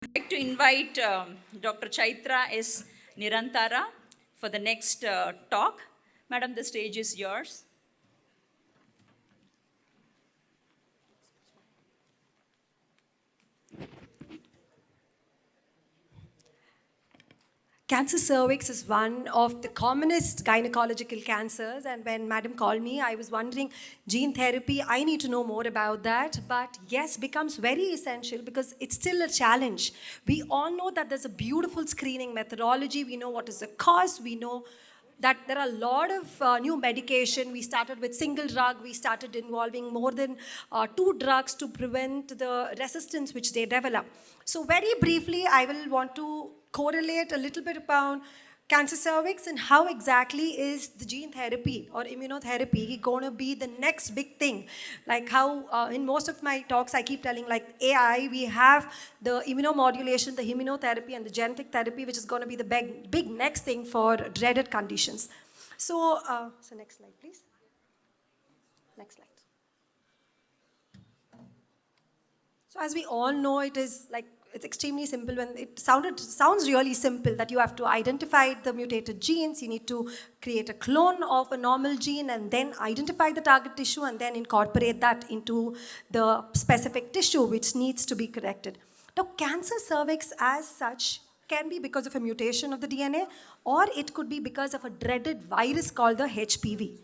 I'd like to invite Dr. Chaitra S. Niranthara for the next talk. Madam, the stage is yours. Cancer cervix is one of the commonest gynecological cancers, and when Madam called me, I was wondering, gene therapy, I need to know more about that, but yes, becomes very essential because it's still a challenge. We all know that there's a beautiful screening methodology, we know what is the cause, we know that there are a lot of new medication. We started with single drug, we started involving more than 2 drugs to prevent the resistance which they develop. So very briefly, I will want to correlate a little bit about cancer cervix and how exactly is the gene therapy or immunotherapy going to be the next big thing. Like how in most of my talks I keep telling, like AI, we have the immunomodulation, the immunotherapy and the genetic therapy, which is going to be the big next thing for dreaded conditions. So next slide please. Next slide. So as we all know, it's extremely simple. When it sounds really simple that you have to identify the mutated genes, you need to create a clone of a normal gene and then identify the target tissue and then incorporate that into the specific tissue which needs to be corrected. Now, cancer cervix as such can be because of a mutation of the DNA, or it could be because of a dreaded virus called the HPV.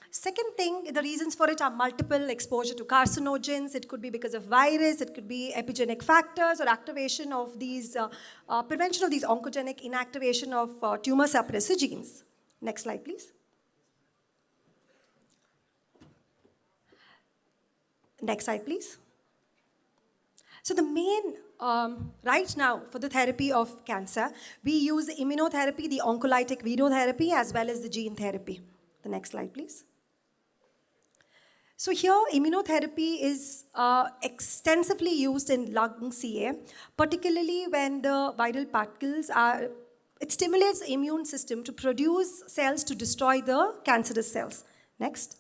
Second thing, the reasons for it are multiple: exposure to carcinogens. It could be because of virus. It could be epigenetic factors or activation of these, prevention of these oncogenic inactivation of tumor suppressor genes. Next slide, please. Next slide, please. So the main, right now for the therapy of cancer, we use the immunotherapy, the oncolytic virotherapy, as well as the gene therapy. The next slide, please. So here, immunotherapy is extensively used in lung CA, particularly when the viral particles are, it stimulates the immune system to produce cells to destroy the cancerous cells. Next.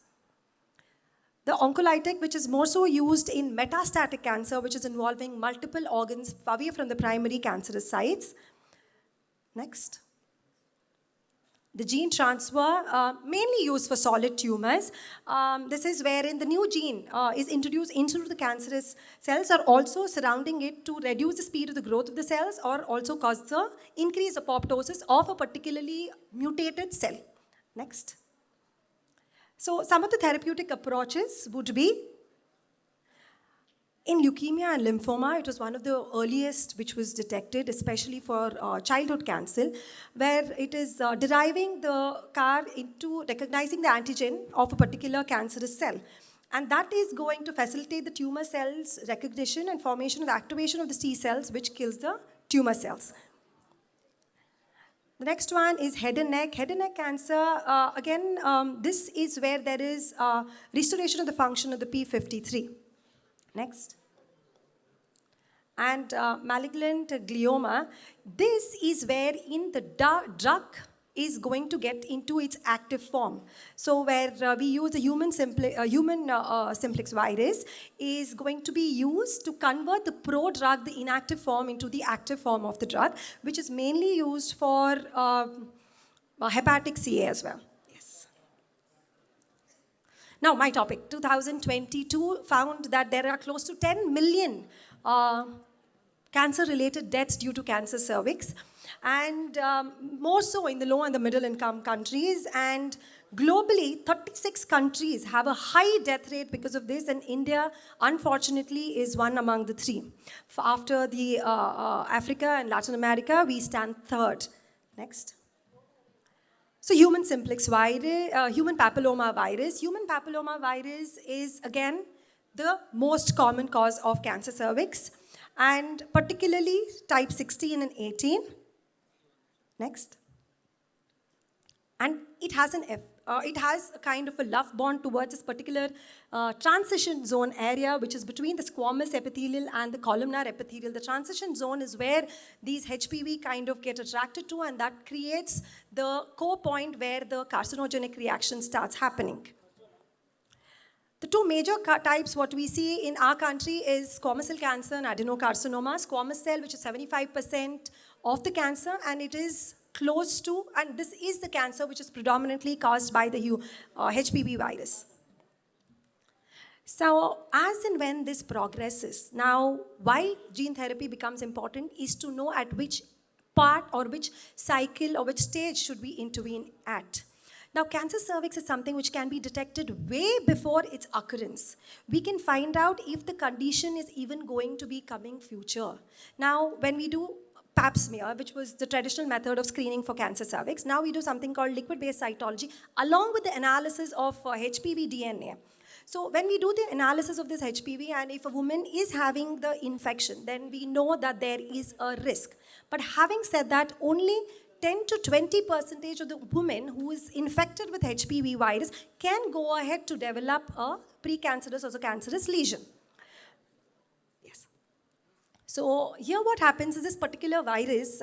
The oncolytic, which is more so used in metastatic cancer, which is involving multiple organs away from the primary cancerous sites. Next. The gene transfer, mainly used for solid tumors. This is wherein the new gene is introduced into the cancerous cells, are also surrounding it to reduce the speed of the growth of the cells or also cause the increased apoptosis of a particularly mutated cell. Next. So some of the therapeutic approaches would be, in leukemia and lymphoma, it was one of the earliest which was detected, especially for childhood cancer, where it is deriving the CAR into recognizing the antigen of a particular cancerous cell. And that is going to facilitate the tumor cells recognition and formation of the activation of the T cells, which kills the tumor cells. The next one is head and neck. Head and neck cancer, this is where there is restoration of the function of the P53. Next. And malignant glioma, this is where in the drug is going to get into its active form. So where we use the human simplex virus is going to be used to convert the pro-drug, the inactive form, into the active form of the drug, which is mainly used for hepatic CA as well. Now, my topic, 2022 found that there are close to 10 million cancer-related deaths due to cancer cervix, and more so in the low and the middle income countries. And globally, 36 countries have a high death rate because of this, and India, unfortunately, is one among the three. After the Africa and Latin America, we stand third. Next. So human simplex virus, human papilloma virus. Human papilloma virus is, again, the most common cause of cancer cervix, and particularly type 16 and 18. Next. And it has a kind of a love bond towards this particular transition zone area, which is between the squamous epithelial and the columnar epithelial. The transition zone is where these HPV kind of get attracted to, and that creates the core point where the carcinogenic reaction starts happening. The two major types what we see in our country is squamous cell cancer and adenocarcinoma. Squamous cell, which is 75% of the cancer, and it is close to, and this is the cancer which is predominantly caused by the HPV virus. So as and when this progresses, now why gene therapy becomes important is to know at which part or which cycle or which stage should we intervene at. Now, cancer cervix is something which can be detected way before its occurrence. We can find out if the condition is even going to be coming future. Now, when we do pap smear, which was the traditional method of screening for cancer cervix, now we do something called liquid-based cytology along with the analysis of HPV DNA. So when we do the analysis of this HPV, and if a woman is having the infection, then we know that there is a risk. But having said that, only 10 to 20% of the women who is infected with HPV virus can go ahead to develop a precancerous or a cancerous lesion. Yes. So here what happens is this particular virus,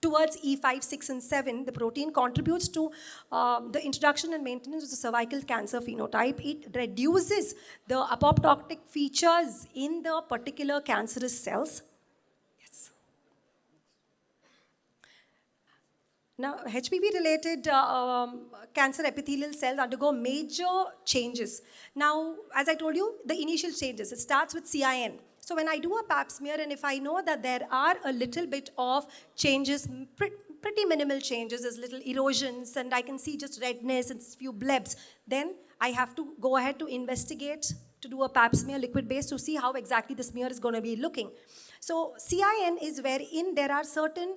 towards E5, 6, and 7, the protein contributes to the introduction and maintenance of the cervical cancer phenotype. It reduces the apoptotic features in the particular cancerous cells. Yes. Now, HPV-related cancer epithelial cells undergo major changes. Now, as I told you, the initial changes, it starts with CIN. So when I do a pap smear, and if I know that there are a little bit of changes, pretty minimal changes, there's little erosions, and I can see just redness and few blebs, then I have to go ahead to investigate, to do a pap smear liquid-based to see how exactly the smear is going to be looking. So CIN is wherein there are certain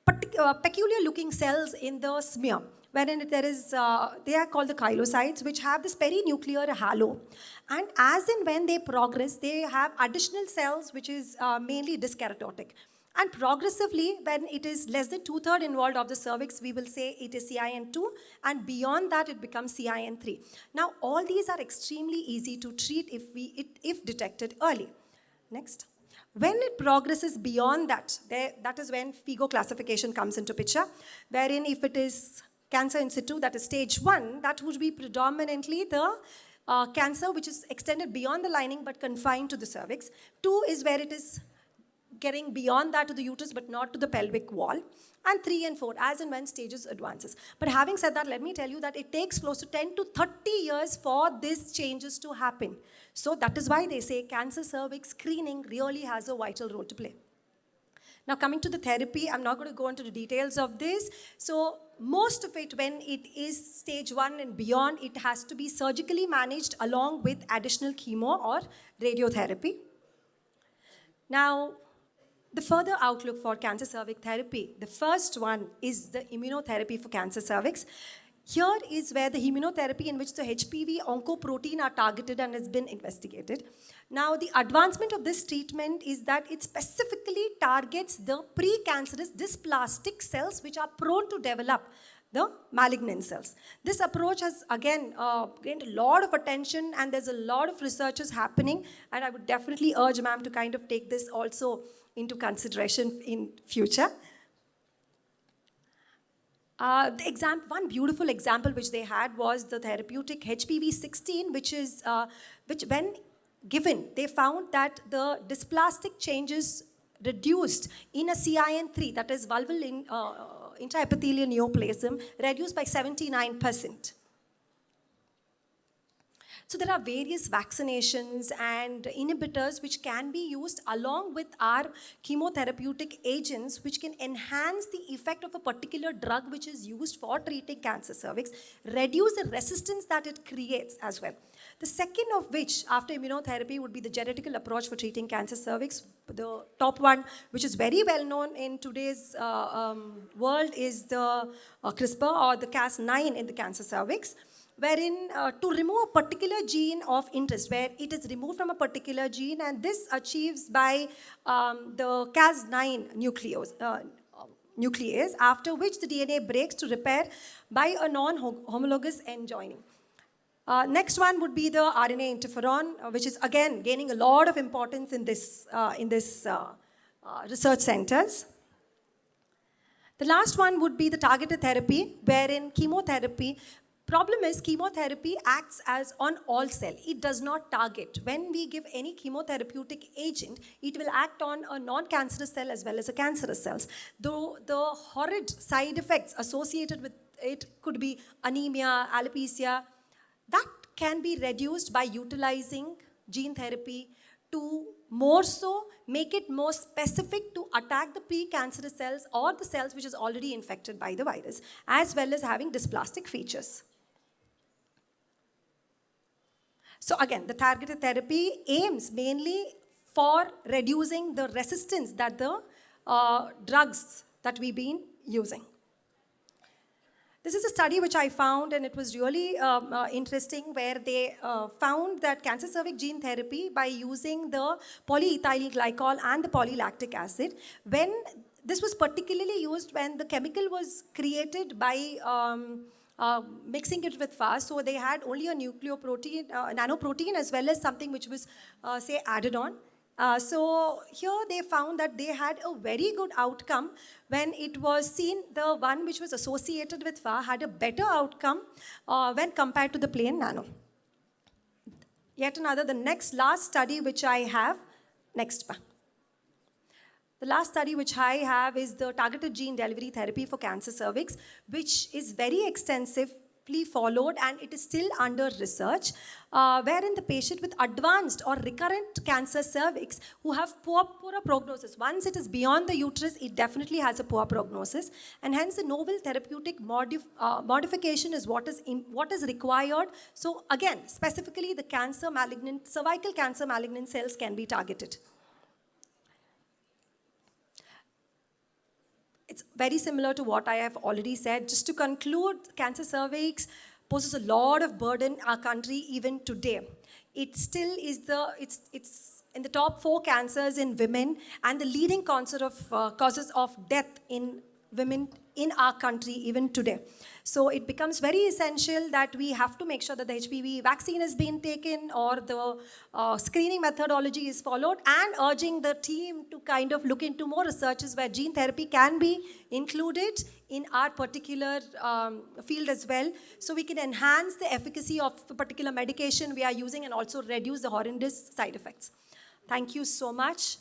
peculiar looking cells in the smear, wherein there is, they are called the chylosites, which have this perinuclear halo. And as and when they progress, they have additional cells, which is mainly dyskeratotic. And progressively, when it is less than 2/3 involved of the cervix, we will say it is CIN2, and beyond that, it becomes CIN3. Now, all these are extremely easy to treat if detected early. Next. When it progresses beyond that, that is when FIGO classification comes into picture, wherein if it is cancer in situ, that is stage 1, that would be predominantly the cancer which is extended beyond the lining but confined to the cervix. 2 is where it is getting beyond that to the uterus but not to the pelvic wall. And 3 and 4, as and when stages advances. But having said that, let me tell you that it takes close to 10 to 30 years for these changes to happen. So that is why they say cancer cervix screening really has a vital role to play. Now coming to the therapy, I'm not going to go into the details of this. So most of it, when it is stage 1 and beyond, it has to be surgically managed along with additional chemo or radiotherapy. Now, the further outlook for cancer cervix therapy, the first one is the immunotherapy for cancer cervix. Here is where the immunotherapy in which the HPV oncoprotein are targeted and has been investigated. Now, the advancement of this treatment is that it specifically targets the precancerous dysplastic cells which are prone to develop the malignant cells. This approach has again gained a lot of attention, and there's a lot of researches happening, and I would definitely urge ma'am to kind of take this also into consideration in future. One beautiful example which they had was the therapeutic HPV-16, which when given, they found that the dysplastic changes reduced in a CIN3, that is vulval intraepithelial neoplasm, reduced by 79%. So there are various vaccinations and inhibitors which can be used along with our chemotherapeutic agents which can enhance the effect of a particular drug which is used for treating cancer cervix, reduce the resistance that it creates as well. The second of which, after immunotherapy, would be the genetical approach for treating cancer cervix. The top one, which is very well known in today's world, is the CRISPR or the Cas9 in the cancer cervix, wherein to remove a particular gene of interest, where it is removed from a particular gene, and this achieves by the Cas9 nuclease, after which the DNA breaks to repair by a non-homologous end joining. Next one would be the RNA interferon, which is again gaining a lot of importance in this research centers. The last one would be the targeted therapy, wherein chemotherapy Problem is chemotherapy acts as on all cell. It does not target. When we give any chemotherapeutic agent, it will act on a non-cancerous cell as well as a cancerous cells. Though the horrid side effects associated with it could be anemia, alopecia, that can be reduced by utilizing gene therapy to more so make it more specific to attack the pre-cancerous cells or the cells which is already infected by the virus, as well as having dysplastic features. So again, the targeted therapy aims mainly for reducing the resistance that the drugs that we've been using. This is a study which I found, and it was really interesting, where they found that cancer cervix gene therapy by using the polyethyl glycol and the polylactic acid, when this was particularly used when the chemical was created by mixing it with fast, so they had only a nucleoprotein, nanoprotein, as well as something which was, say, added on. So here they found that they had a very good outcome when it was seen the one which was associated with FA had a better outcome when compared to the plain nano. Yet another, the last study which I have, the last study which I have is the targeted gene delivery therapy for cancer cervix, which is very extensively followed and it is still under research, wherein the patient with advanced or recurrent cancer cervix who have poorer prognosis. Once it is beyond the uterus, it definitely has a poor prognosis, and hence the novel therapeutic modification is what is required. So again, specifically the cervical cancer malignant cells can be targeted. It's very similar to what I have already said. Just to conclude, cancer cervix poses a lot of burden in our country even today. It still is it's in the top 4 cancers in women and the leading causes of death in women in our country even today. So it becomes very essential that we have to make sure that the HPV vaccine is being taken or the screening methodology is followed, and urging the team to kind of look into more researches where gene therapy can be included in our particular field as well, so we can enhance the efficacy of the particular medication we are using and also reduce the horrendous side effects. Thank you so much.